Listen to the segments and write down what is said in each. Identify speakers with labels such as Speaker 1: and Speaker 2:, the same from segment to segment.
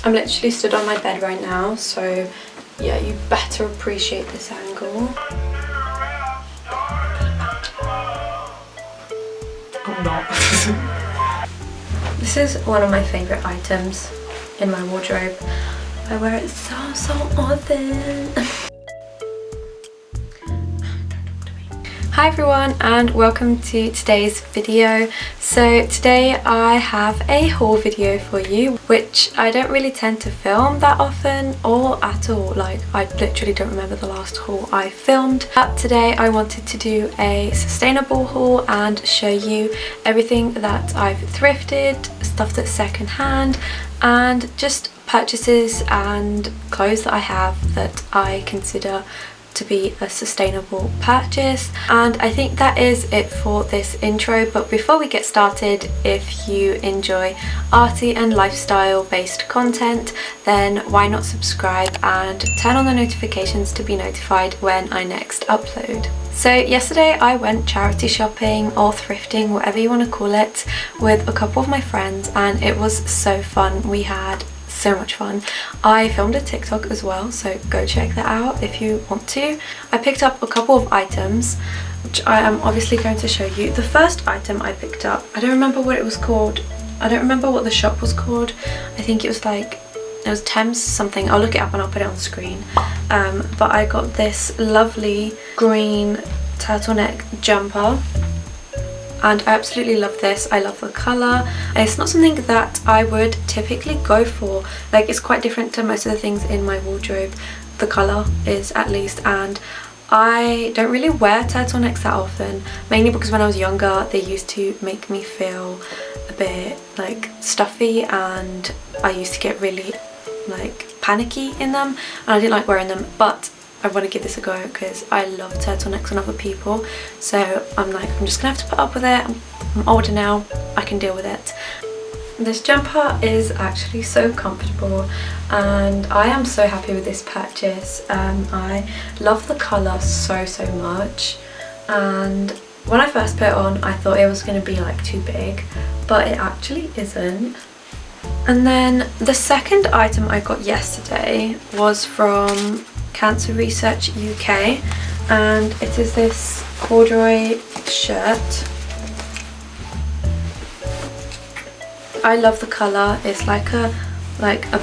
Speaker 1: I'm literally stood on my bed right now, so yeah, you better appreciate this angle. I'm not. This is one of my favourite items in my wardrobe. I wear it so often. Hi everyone and welcome to today's video. So today I have a haul video for you, which I don't really tend to film that often or at all. Like, I literally don't remember the last haul I filmed. But today I wanted to do a sustainable haul and show you everything that I've thrifted, stuff that's secondhand, and just purchases and clothes that I have that I consider to be a sustainable purchase. And I think that is it for this intro. But before we get started, if you enjoy arty and lifestyle based content, then why not subscribe and turn on the notifications to be notified when I next upload. So yesterday I went charity shopping or thrifting, whatever you want to call it, with a couple of my friends, and it was so fun. We had so much fun. I filmed a TikTok as well, so go check that out if you want to. I picked up a couple of items which I am obviously going to show you. The first item I picked up, I don't remember what it was called. I don't remember what the shop was called. I think it was Thames something. I'll look it up and I'll put it on the screen. But I got this lovely green turtleneck jumper. And I absolutely love this. I love the colour. And it's not something that I would typically go for. Like, it's quite different to most of the things in my wardrobe. The colour is, at least. And I don't really wear turtlenecks that often. Mainly because when I was younger, they used to make me feel a bit like stuffy. And I used to get really like panicky in them. And I didn't like wearing them. But I want to give this a go because I love turtlenecks on other people, so I'm just gonna have to put up with it. I'm older now, I can deal with it. This jumper is actually so comfortable and I am so happy with this purchase. I love the colour so much, and when I first put it on I thought it was going to be like too big, but it actually isn't. And then the second item I got yesterday was from Cancer Research UK, and it is this corduroy shirt. I love the colour. It's like a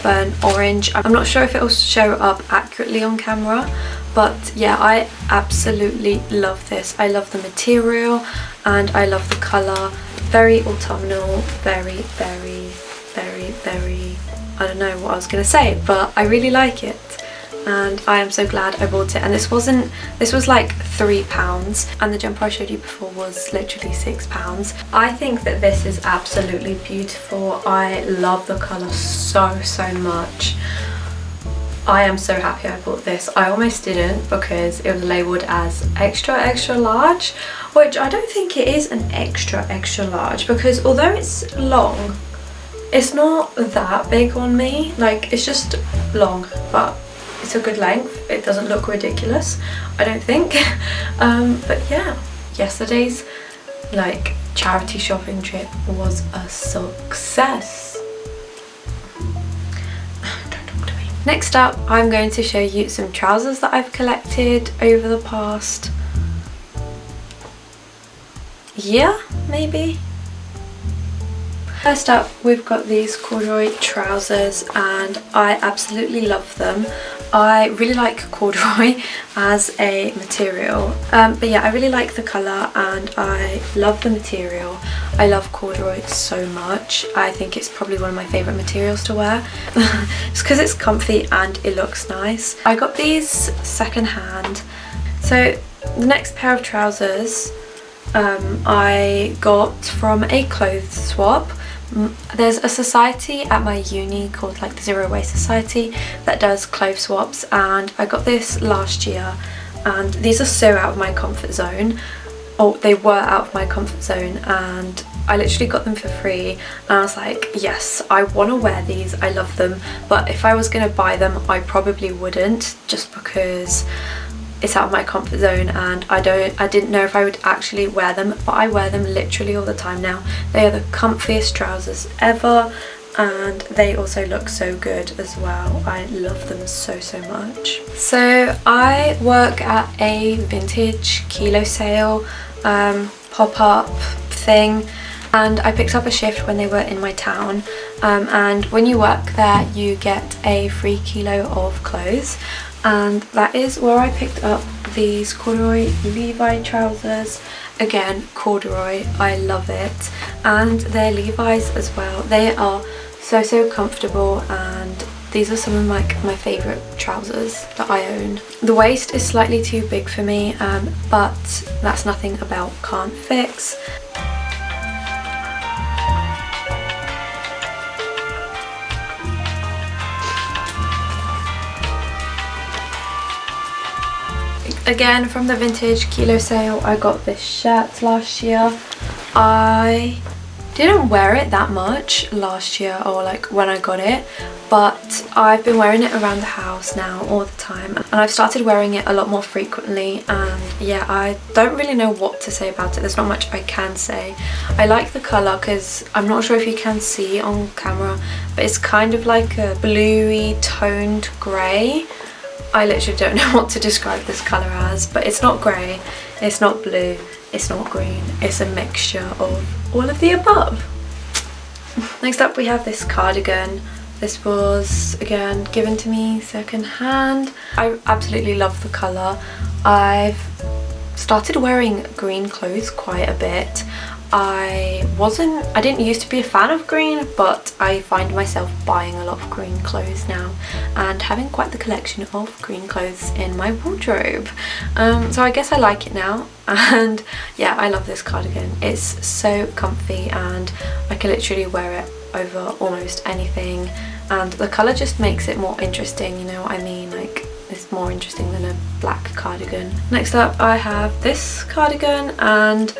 Speaker 1: burnt orange. I'm not sure if it will show up accurately on camera, but yeah, I absolutely love this. I love the material and I love the colour. Very autumnal, very I don't know what I was gonna say, but I really like it. And I am so glad I bought it. And this was like £3, and the jumper I showed you before was literally £6. I think that this is absolutely beautiful. I love the colour so much. I am so happy I bought this. I almost didn't because it was labelled as extra large, which I don't think it is an extra large, because although it's long, it's not that big on me. Like, it's just long, but it's a good length. It doesn't look ridiculous, I don't think. But yeah, yesterday's like charity shopping trip was a success. Don't talk to me. Next up, I'm going to show you some trousers that I've collected over the past year, maybe. First up, we've got these corduroy trousers and I absolutely love them. I really like corduroy as a material, but yeah, I really like the colour and I love the material. I love corduroy so much. I think it's probably one of my favourite materials to wear just because it's comfy and it looks nice. I got these second hand. So the next pair of trousers I got from a clothes swap. There's a society at my uni called like the Zero Waste Society that does clothes swaps, and I got this last year, and these are so out of my comfort zone. Oh, they were out of my comfort zone, and I literally got them for free and I was like, yes, I want to wear these. I love them, but if I was going to buy them I probably wouldn't, just because it's out of my comfort zone and I didn't know if I would actually wear them, but I wear them literally all the time now. They are the comfiest trousers ever, and they also look so good as well. I love them so much. So I work at a vintage kilo sale pop-up thing, and I picked up a shift when they were in my town, and when you work there you get a free kilo of clothes, and that is where I picked up these corduroy Levi trousers. Again, corduroy, I love it, and they're Levi's as well. They are so comfortable, and these are some of my favourite trousers that I own. The waist is slightly too big for me, but that's nothing a belt can't fix. Again, from the vintage kilo sale, I got this shirt last year. I didn't wear it that much last year, or like when I got it, but I've been wearing it around the house now all the time, and I've started wearing it a lot more frequently, and yeah, I don't really know what to say about it. There's not much I can say. I like the colour because I'm not sure if you can see on camera, but it's kind of like a bluey toned grey. I literally don't know what to describe this colour as, but it's not grey, it's not blue, it's not green, it's a mixture of all of the above. Next up we have this cardigan. This was again given to me second hand. I absolutely love the colour. I've started wearing green clothes quite a bit. I didn't used to be a fan of green, but I find myself buying a lot of green clothes now and having quite the collection of green clothes in my wardrobe. So I guess I like it now, and yeah, I love this cardigan. It's so comfy and I can literally wear it over almost anything, and the colour just makes it more interesting, you know what I mean? Like, it's more interesting than a black cardigan. Next up I have this cardigan, and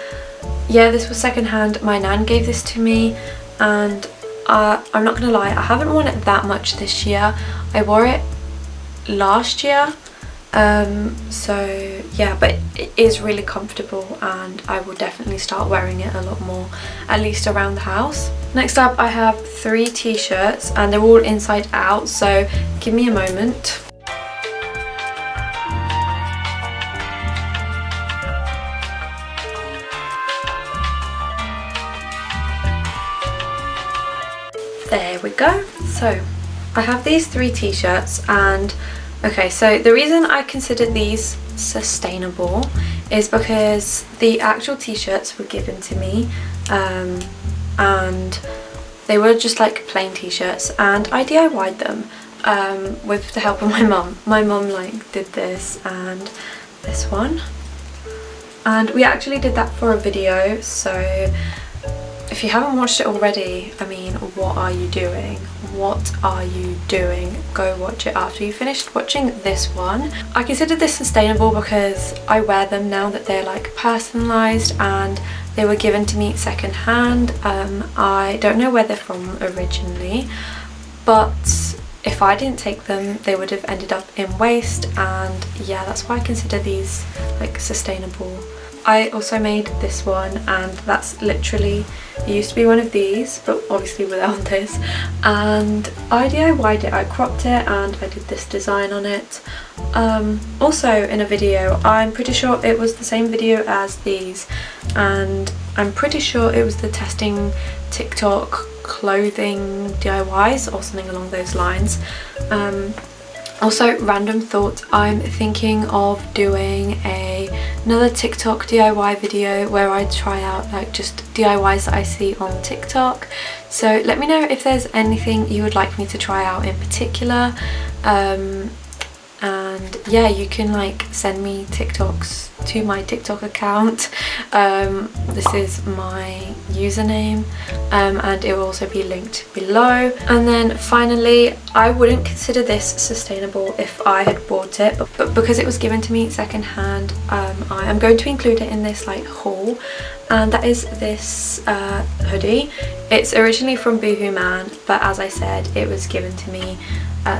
Speaker 1: yeah, this was second hand. My nan gave this to me, and I'm not gonna lie, I haven't worn it that much this year. I wore it last year, so yeah, but it is really comfortable, and I will definitely start wearing it a lot more, at least around the house. Next up I have 3 t-shirts, and they're all inside out, so give me a moment. There we go. So I have these 3 t-shirts, and okay, so the reason I considered these sustainable is because the actual t-shirts were given to me, and they were just like plain t-shirts, and I DIY'd them with the help of my mum. My mum like did this and this one, and we actually did that for a video, so if you haven't watched it already, I mean, what are you doing? What are you doing? Go watch it after you finished watching this one. I consider this sustainable because I wear them now that they're like personalised, and they were given to me second hand. I don't know where they're from originally, but if I didn't take them they would have ended up in waste, and yeah, that's why I consider these like sustainable. I also made this one, and that's literally, it used to be one of these, but obviously without this, and I DIY'd it. I cropped it and I did this design on it. Also in a video, I'm pretty sure it was the same video as these, and I'm pretty sure it was the testing TikTok clothing DIYs or something along those lines. Also, random thought, I'm thinking of doing another TikTok DIY video where I try out like just DIYs that I see on TikTok. So let me know if there's anything you would like me to try out in particular. And yeah, you can like send me TikToks to my TikTok account. This is my username, and it will also be linked below. And then finally, I wouldn't consider this sustainable if I had bought it, but because it was given to me second hand, I am going to include it in this like haul. and that is this hoodie. It's originally from Boohoo Man, but as I said, it was given to me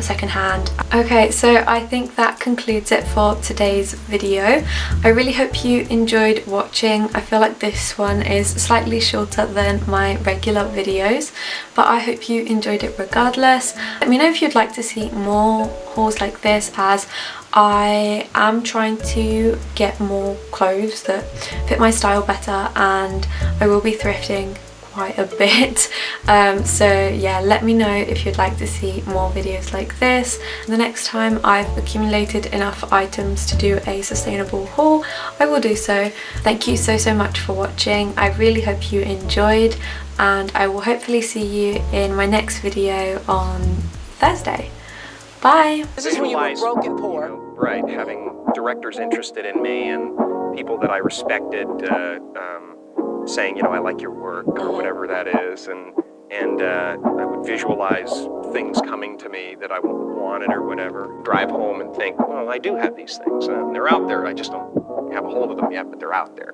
Speaker 1: secondhand. Okay, so I think that concludes it for today's video. I really hope you enjoyed watching. I feel like this one is slightly shorter than my regular videos, but I hope you enjoyed it regardless. Let me know if you'd like to see more hauls like this, as I am trying to get more clothes that fit my style better, and I will be thrifting quite a bit, so yeah, let me know if you'd like to see more videos like this. The next time I've accumulated enough items to do a sustainable haul, I will do so. Thank you so much for watching. I really hope you enjoyed, and I will hopefully see you in my next video on Thursday. Bye!
Speaker 2: This is when you were broke and poor.
Speaker 3: You know, right, having directors interested in me and people that I respected saying, you know, I like your work or whatever that is, and I would visualize things coming to me that I wanted or whatever. Drive home and think, well, I do have these things, and they're out there. I just don't have a hold of them yet, but they're out there.